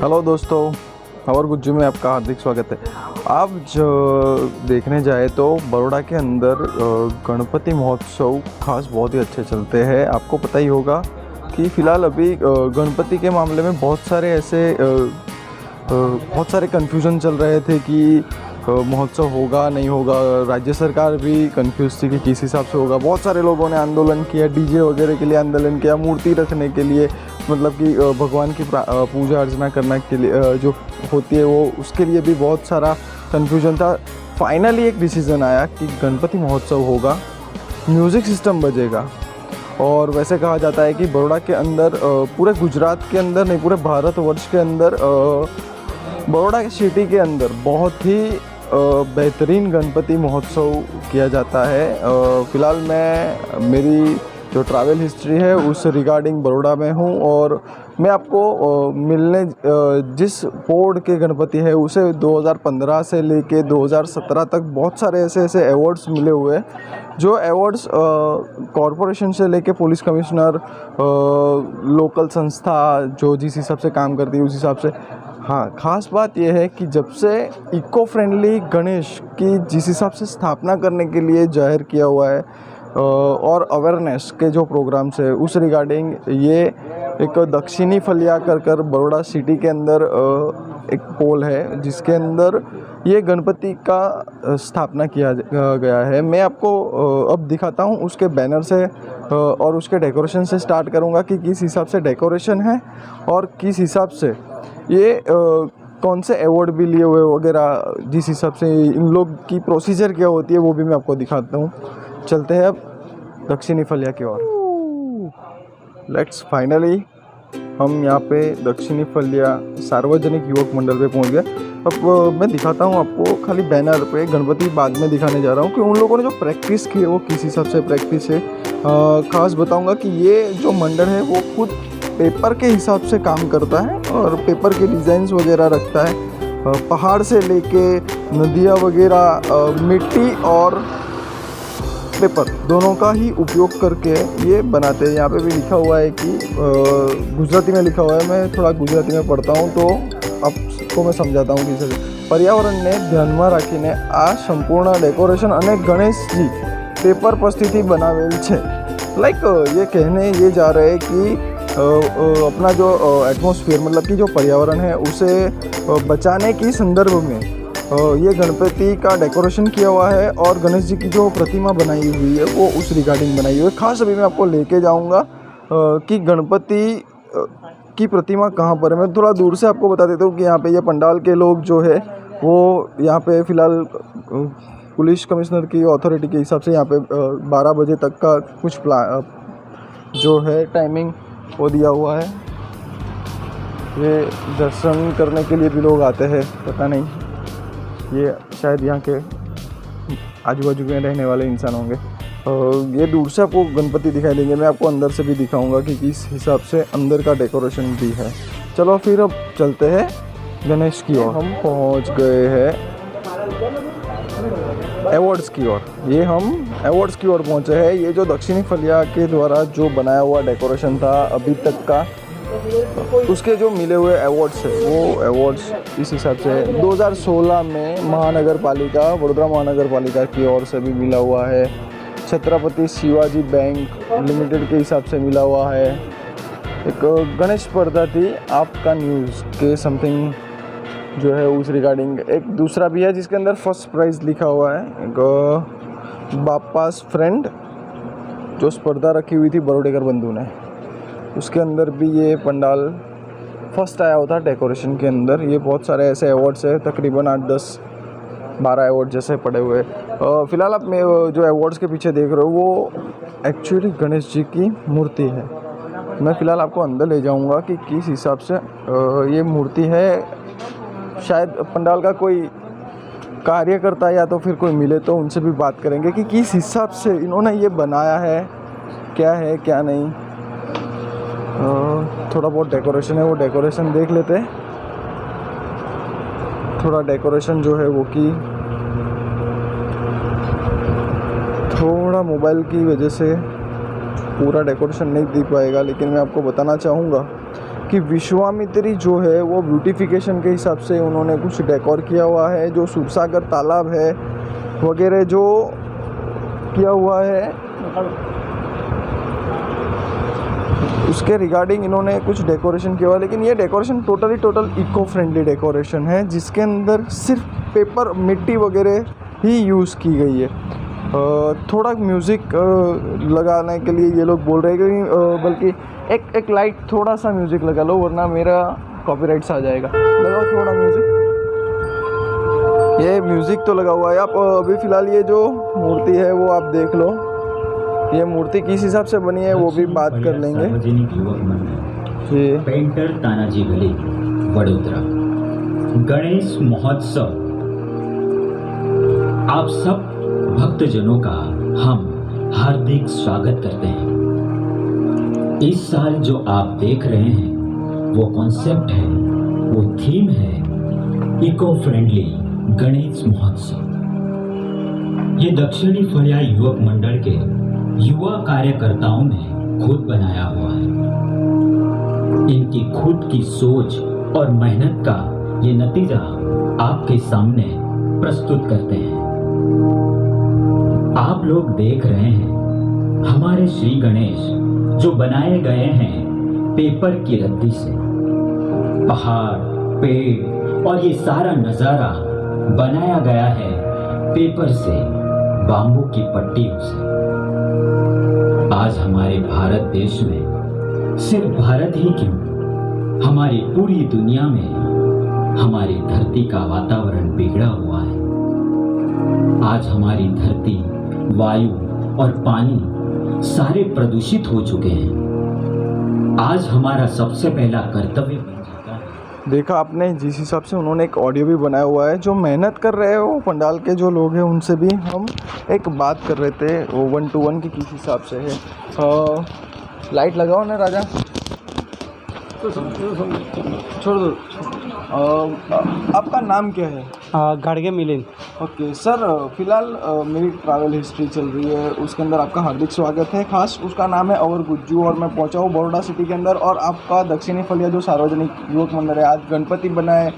Hello दोस्तों, और गुज्जू में आपका हार्दिक स्वागत है। आप जो देखने जाए तो बड़ौदा के अंदर गणपति महोत्सव खास बहुत ही अच्छे चलते हैं। आपको पता ही होगा कि फ़िलहाल अभी गणपति के मामले में बहुत सारे कन्फ्यूज़न चल रहे थे कि महोत्सव होगा नहीं होगा। राज्य सरकार भी कंफ्यूज थी कि किस हिसाब से होगा। बहुत सारे लोगों ने आंदोलन किया, डीजे वगैरह के लिए आंदोलन किया, मूर्ति रखने के लिए, मतलब कि भगवान की पूजा अर्चना करने के लिए जो होती है वो, उसके लिए भी बहुत सारा कन्फ्यूजन था। फाइनली एक डिसीज़न आया कि गणपति महोत्सव होगा, म्यूज़िक सिस्टम बजेगा। और वैसे कहा जाता है कि बड़ौदा के अंदर, पूरे गुजरात के अंदर नहीं, पूरे भारतवर्ष के अंदर, बड़ौदा सिटी के अंदर बहुत ही बेहतरीन गणपति महोत्सव किया जाता है। फ़िलहाल मेरी जो ट्रैवल हिस्ट्री है उस रिगार्डिंग बड़ौदा में हूँ, और मैं आपको मिलने जिस बोर्ड के गणपति है उसे 2015 से लेके 2017 तक बहुत सारे ऐसे अवार्ड्स मिले हुए हैं। जो अवार्ड्स कॉरपोरेशन से लेके पुलिस कमिश्नर, लोकल संस्था जो जिस हिसाब से काम करती है उस हिसाब से। हाँ, ख़ास बात यह है कि जब से इको फ्रेंडली गणेश की जिस हिसाब से स्थापना करने के लिए जाहिर किया हुआ है, और अवेयरनेस के जो प्रोग्राम्स है उस रिगार्डिंग, ये एक दक्षिणी फलिया कर बड़ौदा सिटी के अंदर एक पोल है जिसके अंदर ये गणपति का स्थापना किया गया है। मैं आपको अब दिखाता हूँ उसके बैनर से और उसके डेकोरेशन से स्टार्ट करूँगा कि किस हिसाब से डेकोरेशन है और किस हिसाब से ये कौन से अवार्ड भी लिए हुए वगैरह, जिस हिसाब से इन लोग की प्रोसीजर क्या होती है वो भी मैं आपको दिखाता हूँ। चलते हैं अब दक्षिणी फलिया की ओर। लेट्स फाइनली हम यहाँ पे दक्षिणी फलिया सार्वजनिक युवक मंडल पे पहुँच गए। अब मैं दिखाता हूँ आपको, खाली बैनर पे गणपति बाद में दिखाने जा रहा हूँ कि उन लोगों ने जो प्रैक्टिस की है वो किस हिसाब से प्रैक्टिस है। ख़ास बताऊँगा कि ये जो मंडल है वो खुद पेपर के हिसाब से काम करता है और पेपर के डिज़ाइंस वगैरह रखता है। पहाड़ से लेके नदियाँ वगैरह, मिट्टी और पेपर दोनों का ही उपयोग करके ये बनाते हैं। यहाँ पे भी लिखा हुआ है कि गुजराती में लिखा हुआ है, मैं थोड़ा गुजराती में पढ़ता हूँ तो आपको मैं समझाता हूँ कि पर्यावरणને ધ્યાનમાં રાખીને આ સંપૂર્ણ ડેકોરેશન અને ગણેશજી પેપર પરથી બનાવેલ છે। લાઈક ये कहने ये जा रहे हैं कि अपना जो एटमॉस्फेयर, मतलब कि जो पर्यावरण है उसे बचाने की संदर्भ में ये गणपति का डेकोरेशन किया हुआ है और गणेश जी की जो प्रतिमा बनाई हुई है वो उस रिगार्डिंग बनाई हुई है। खास अभी मैं आपको लेके जाऊंगा कि गणपति की प्रतिमा कहाँ पर है। मैं थोड़ा दूर से आपको बता देता हूँ कि यहाँ पे ये पंडाल के लोग जो है वो यहाँ पे फ़िलहाल पुलिस कमिश्नर की अथॉरिटी के हिसाब से यहाँ पे 12 बजे तक का कुछ जो है टाइमिंग वो दिया हुआ है। ये दर्शन करने के लिए भी लोग आते हैं, पता नहीं, ये शायद यहाँ के आजू बाजू में रहने वाले इंसान होंगे। ये दूर से आपको गणपति दिखाई देंगे, मैं आपको अंदर से भी दिखाऊंगा कि किस हिसाब से अंदर का डेकोरेशन भी है। चलो फिर अब चलते हैं गणेश की ओर। हम पहुँच गए हैं अवार्ड्स की ओर। ये हम अवार्ड्स की ओर पहुँचे हैं। ये जो दक्षिणी फलिया के द्वारा जो बनाया हुआ डेकोरेशन था अभी तक का, उसके जो मिले हुए अवार्ड्स है वो अवार्ड्स इस हिसाब से 2016 में महानगर पालिका, वडोदरा महानगर पालिका की ओर से भी मिला हुआ है। छत्रपति शिवाजी बैंक लिमिटेड के हिसाब से मिला हुआ है। एक गणेश स्पर्धा थी आपका न्यूज़ के समथिंग जो है उस रिगार्डिंग। एक दूसरा भी है जिसके अंदर फर्स्ट प्राइज़ लिखा हुआ है, एक बापास फ्रेंड जो स्पर्धा रखी हुई थी बरोडेकर बंधु ने, उसके अंदर भी ये पंडाल फर्स्ट आया होता डेकोरेशन के अंदर। ये बहुत सारे ऐसे अवार्ड्स है, तकरीबन 8, 10, 12 अवार्ड जैसे पड़े हुए। फ़िलहाल आप जो अवार्ड्स के पीछे देख रहे हो वो एक्चुअली गणेश जी की मूर्ति है। मैं फ़िलहाल आपको अंदर ले जाऊंगा कि किस हिसाब से ये मूर्ति है। शायद पंडाल का कोई कार्यकर्ता या तो फिर कोई मिले तो उनसे भी बात करेंगे कि किस हिसाब से इन्होंने ये बनाया है क्या नहीं। थोड़ा बहुत डेकोरेशन है, वो डेकोरेशन देख लेते हैं। थोड़ा डेकोरेशन जो है वो कि थोड़ा मोबाइल की वजह से पूरा डेकोरेशन नहीं दिख पाएगा, लेकिन मैं आपको बताना चाहूँगा कि विश्वामित्री जो है वो ब्यूटिफिकेशन के हिसाब से उन्होंने कुछ डेकोर किया हुआ है, जो सूरसागर तालाब है वगैरह जो किया हुआ है उसके रिगार्डिंग इन्होंने कुछ डेकोरेशन किया हुआ है। लेकिन ये decoration total eco friendly decoration है, जिसके अंदर सिर्फ पेपर मिट्टी वगैरह ही यूज़ की गई है। थोड़ा म्यूज़िक लगाने के लिए ये लोग बोल रहे हैं कि बल्कि एक लाइट थोड़ा सा म्यूज़िक लगा लो वरना मेरा कॉपीराइट्स आ जाएगा। लगाओ थोड़ा म्यूज़िक। ये म्यूज़िक तो लगा हुआ है। आप अभी फ़िलहाल ये जो मूर्ति है वो आप देख लो, ये मूर्ति किस हिसाब से बनी है वो भी बात कर लेंगे। जी। पेंटर तानाजी गली वडोदरा गणेश महोत्सव आप सब भक्तजनों का हम हार्दिक स्वागत करते हैं। इस साल जो आप देख रहे हैं वो कॉन्सेप्ट है, वो थीम है इको फ्रेंडली गणेश महोत्सव। ये दक्षिणी फड़िया युवक मंडल के युवा कार्यकर्ताओं ने खुद बनाया हुआ है। इनकी खुद की सोच और मेहनत का ये नतीजा आपके सामने प्रस्तुत करते हैं। आप लोग देख रहे हैं हमारे श्री गणेश जो बनाए गए हैं पेपर की रद्दी से। पहाड़, पेड़ और ये सारा नज़ारा बनाया गया है पेपर से, बाम्बू की पट्टियों से। आज हमारे भारत देश में, सिर्फ भारत ही क्यों, हमारी पूरी दुनिया में हमारी धरती का वातावरण बिगड़ा हुआ है। आज हमारी धरती, वायु और पानी सारे प्रदूषित हो चुके हैं। आज हमारा सबसे पहला कर्तव्य बन जाता है। देखा आपने जिस हिसाब से उन्होंने एक ऑडियो भी बनाया हुआ है, जो मेहनत कर रहे हैं वो पंडाल के जो लोग हैं उनसे भी हम एक बात कर रहे थे, वो 1 to 1 की किस हिसाब से है। लाइट लगाओ ना राजा, छोड़ दो। आपका नाम क्या है? गाड़गे मिलिंद। ओके सर, फिलहाल मेरी ट्रैवल हिस्ट्री चल रही है, उसके अंदर आपका हार्दिक स्वागत है। खास उसका नाम है अवर गुज्जू और मैं पहुंचा हूँ बड़ौदा सिटी के अंदर। और आपका दक्षिणी फलिया जो सार्वजनिक युवक मंदिर है, आज गणपति बनाए,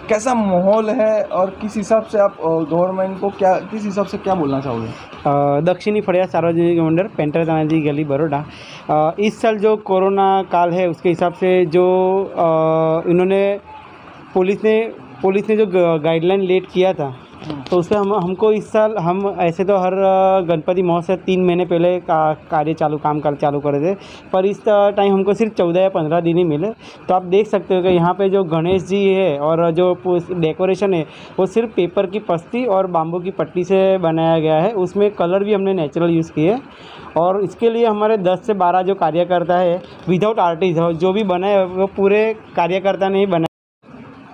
कैसा माहौल है और किस हिसाब से आप गवर्नमेंट को किस हिसाब से क्या बोलना चाहोगे? दक्षिणी फड़िया सार्वजनिक मंदिर, पेंटर तानाजी गली बड़ौदा। इस साल जो कोरोना काल है उसके हिसाब से जो इन्होंने पुलिस ने जो गाइडलाइन लेट किया था तो उससे हमको इस साल, हम ऐसे तो हर गणपति महोत्सव 3 महीने पहले काम चालू करे थे, पर इस टाइम हमको सिर्फ 14 या 15 दिन ही मिले। तो आप देख सकते हो कि यहाँ पे जो गणेश जी है और जो डेकोरेशन है वो सिर्फ पेपर की पस्ती और बाम्बू की पट्टी से बनाया गया है। उसमें कलर भी हमने नेचुरल यूज़ किए और इसके लिए हमारे 10 से 12 जो कार्यकर्ता है विदाउट आर्टिस्ट, जो भी बनाए वो पूरे कार्यकर्ता ने ही बनाया।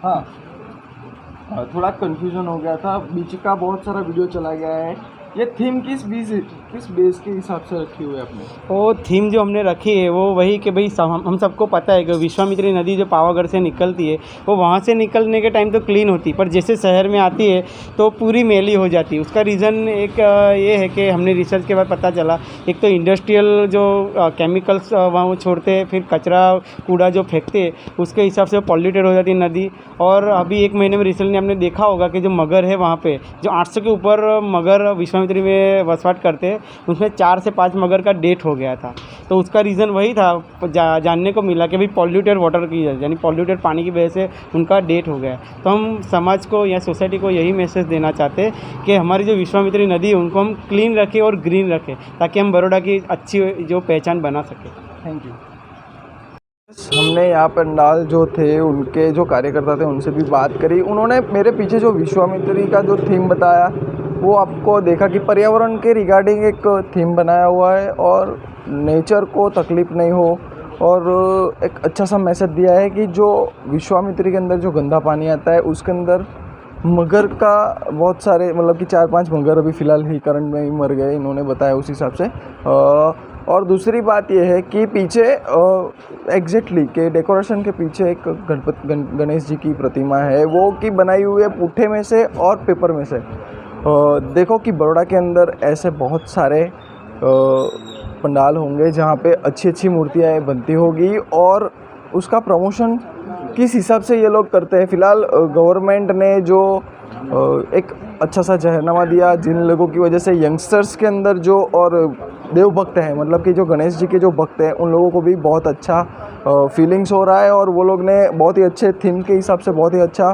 हाँ, थोड़ा कन्फ्यूज़न हो गया था, बीच का बहुत सारा वीडियो चला गया है। ये थीम किस बेस के हिसाब से रखी हुई है आपने? वो थीम जो हमने रखी है वो वही कि भाई हम सबको पता है कि विश्वामित्री नदी जो पावागढ़ से निकलती है वो वहाँ से निकलने के टाइम तो क्लीन होती, पर जैसे शहर में आती है तो पूरी मैली हो जाती है। उसका रीज़न एक ये है कि हमने रिसर्च के बाद पता चला, एक तो इंडस्ट्रियल जो केमिकल्स वहाँ वो छोड़ते हैं, फिर कचरा कूड़ा जो फेंकते हैं उसके हिसाब से पॉल्यूटेड हो जाती है नदी। और अभी 1 महीने में रिसेंटली हमने देखा होगा कि जो मगर है वहाँ पे, जो 800 के ऊपर मगर विश्वामित्री में वसवाट करते हैं, उसमें 4 से 5 मगर का डेथ हो गया था। तो उसका रीज़न वही था, जानने को मिला कि भाई पॉल्यूटेड वाटर की, यानी पॉल्यूटेड पानी की वजह से उनका डेथ हो गया। तो हम समाज को या सोसाइटी को यही मैसेज देना चाहते हैं कि हमारी जो विश्वामित्री नदी है उनको हम क्लीन रखें और ग्रीन रखें, ताकि हम बड़ौदा की अच्छी जो पहचान बना सकें। Thank you. हमने यहाँ पंडाल जो थे उनके जो कार्यकर्ता थे उनसे भी बात करी। उन्होंने मेरे पीछे जो विश्वामित्री का जो थीम बताया वो आपको देखा कि पर्यावरण के रिगार्डिंग एक थीम बनाया हुआ है और नेचर को तकलीफ़ नहीं हो, और एक अच्छा सा मैसेज दिया है कि जो विश्वामित्री के अंदर जो गंदा पानी आता है उसके अंदर मगर का बहुत सारे, मतलब कि 4-5 मगर अभी फ़िलहाल ही करंट में ही मर गए, इन्होंने बताया उस हिसाब से। और दूसरी बात यह है कि पीछे एग्जैक्टली के डेकोरेशन के पीछे एक गणेश जी की प्रतिमा है, वो की बनाई हुई है पुट्ठे में से और पेपर में से। देखो कि बड़ौदा के अंदर ऐसे बहुत सारे पंडाल होंगे जहाँ पे अच्छी अच्छी मूर्तियाँ बनती होगी और उसका प्रमोशन किस हिसाब से ये लोग करते हैं। फ़िलहाल गवर्नमेंट ने जो एक अच्छा सा जहरनामा दिया, जिन लोगों की वजह से यंगस्टर्स के अंदर जो और देव भक्त हैं, मतलब कि जो गणेश जी के जो भक्त हैं, उन लोगों को भी बहुत अच्छा फीलिंग्स हो रहा है। और वो लोग ने बहुत ही अच्छे थीम के हिसाब से बहुत ही अच्छा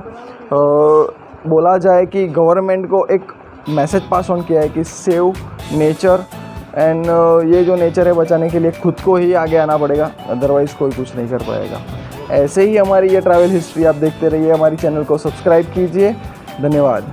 बोला जाए कि गवर्नमेंट को एक मैसेज पास ऑन किया है कि सेव नेचर एंड ये जो नेचर है बचाने के लिए खुद को ही आगे आना पड़ेगा, अदरवाइज़ कोई कुछ नहीं कर पाएगा। ऐसे ही हमारी ये ट्रैवल हिस्ट्री आप देखते रहिए, हमारी चैनल को सब्सक्राइब कीजिए। धन्यवाद।